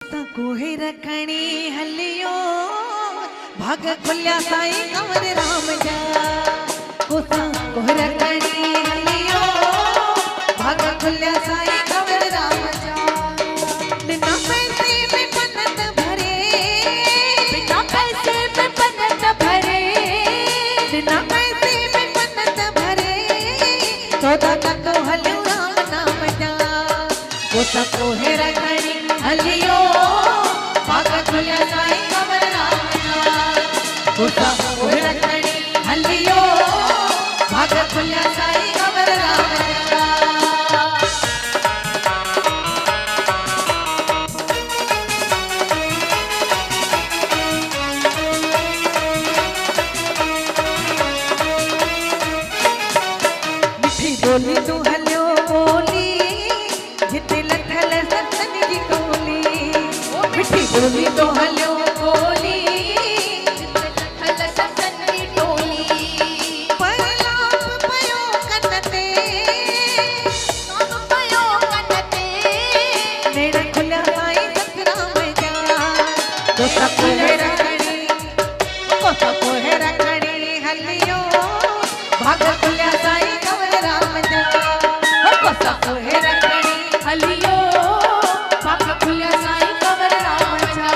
कोसा कोहे रखणी हलियो भाग खुल्या साईं कंवर राम जा। कोसा कोहे रखणी हलियो भाग खुल्या साईं कंवर राम जा। बिना पैसे में पन्नत भरे, बिना पैसे में पन्नत भरे, बिना पैसे में पन्नत भरे, सौदा तक हलियो राम नाम जा। कोसा कोहे रखणी हलियो भाग खुल्या साईं कंवर राम जा। कोसा कोहे रखणी हलियो भाग खुल्या साईं कंवर राम जा। मिठी बोली तू हलियो बोली जिते लथल सतन जी टोली। मिठी बोली तो हलियो बोली हल सतन की टोली। परलाप पयो कन ते, सोन पयो कन ते, नेड़ खुल्या साईं सतराम जा। कोसा कोहे रखणी, कोसा कोहे रखणी हलियो भाग खुल्या साईं कंवर राम जा। कोसा कोहे रखणी हलियो भाग खुल्या साईं कंवर राम जा।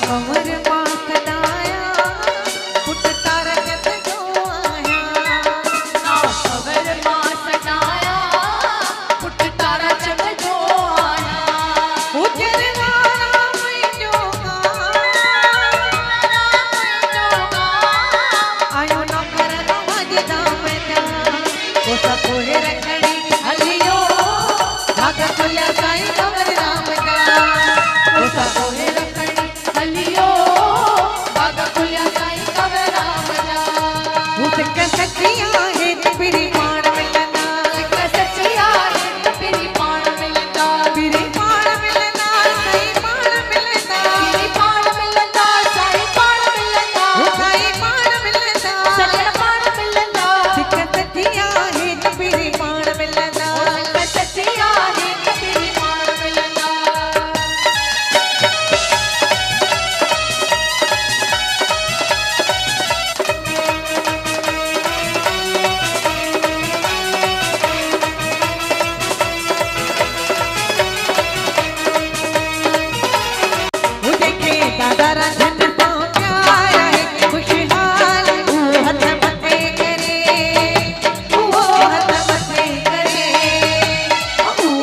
कंवर मां सदाया पुट तारा जत जो आया। खबर मां सदाया पुट तारा जग जो आया। उजर वारा मुंहिंजो आयो नौकर नवाज दाम जा। कोसा कोहे रखणी हलियो भाग खुल्या साईं कंवर राम जा। कोसा कोहे रखणी हलियो भाग खुल्या साईं कंवर राम जा। हुसक सचिया है पिरी पाण मिलना, सिक सचिया है पिरी पाण मिलंदा। पिरी पाण मिलना साईं पाण मिलना। पिरी पाण मिलंदा साईं पाण मिलंदा। साईं पाण मिलना सजण पाण मिलंदा। सिक सचिया है पिरी पाण मिलना। सिक सचिया है पिरी पाण मिलंदा। देखे दादा राजन पाँव प्यारा है खुशहाल। वो हथ मथे करे, वो हथ मथे करे, वो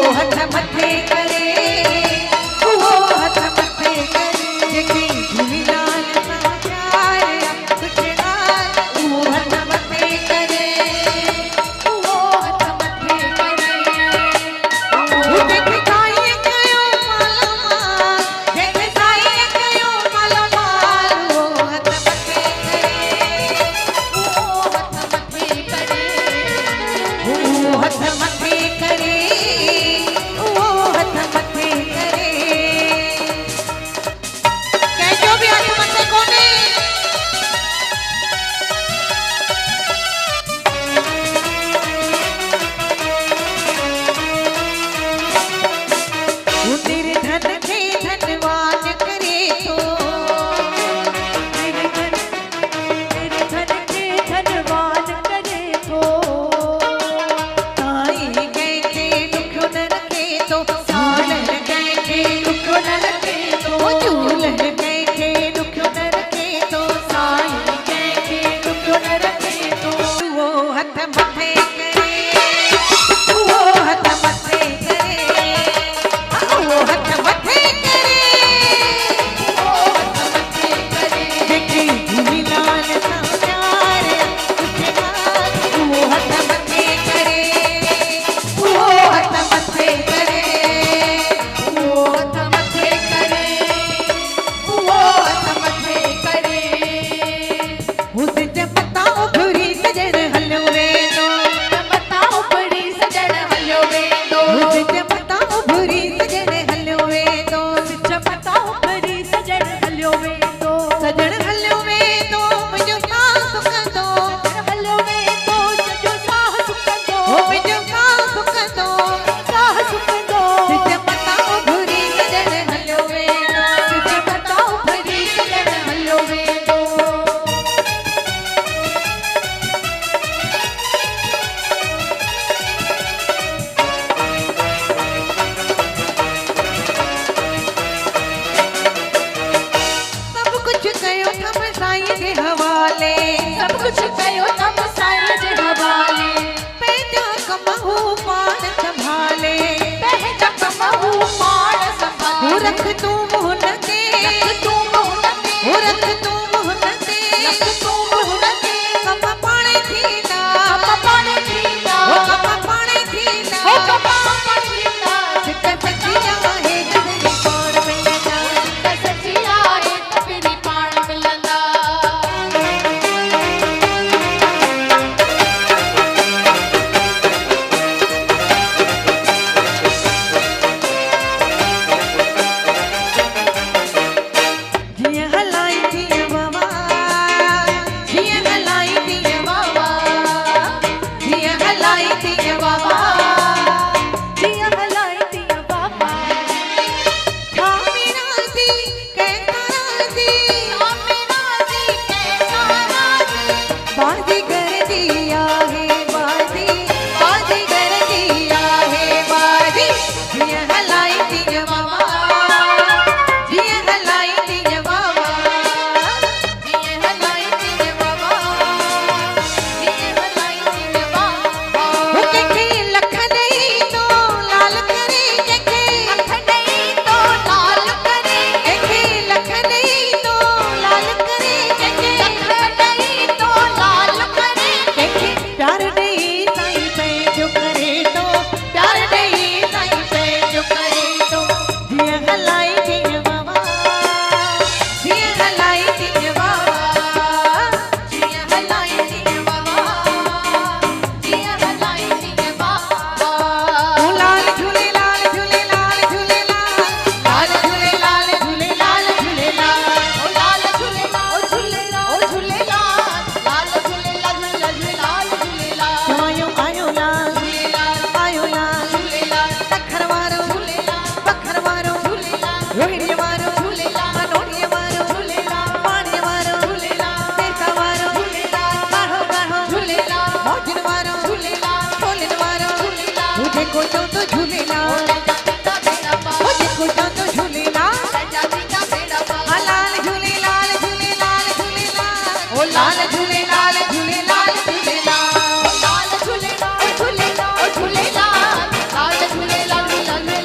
चांदो झूलेलाल जाती का बेड़ा पार ओ जेको चांदो झूलेलाल जाती का बेड़ा पार लाल झूलेलाल झूलेलाल झूलेलाल ओ लाल झूलेलाल झूलेलाल झूलेलाल लाल झूलेलाल झूलेलाल झूलेलाल लाल झूलेलाल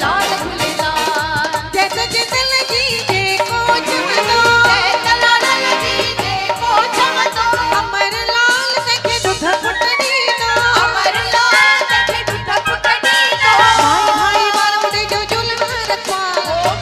लाल झूलेलाल जैसे जिंदल जी जेको चमनो जय लाल जी देखो चमतो अमर लाल देखे दुध पुटनी नो अमर लाल देखे दुख पुटनी तो भाई भाई वार मुड़े जो झूलना रखवा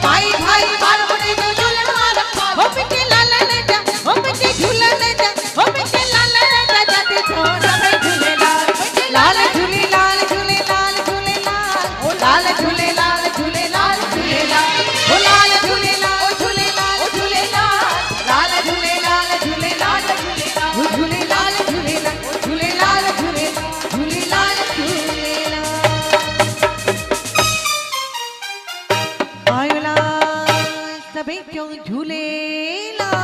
भाई भाई वार मुड़े जो झूलना रखवा हो मिटे लाला ने जा हो मिटे झूला ने जा हो मिटे लाला ने जा जाते छोड़ भाई झूलेलाल लाल झूलेलाल झूलेलाल झूलेलाल ओ लाल झूलेलाल झूलेलाल झूलेलाल ओ लाल झूलेलाल झूलेलाल झूलेलाल लाल झूलेलाल झूलेलाल झूलेलाल ओ झूलेलाल झूलेलाल झूलेलाल झूलेलाल झूलेलाल आयो लाल सभी क्यों झूलेलाल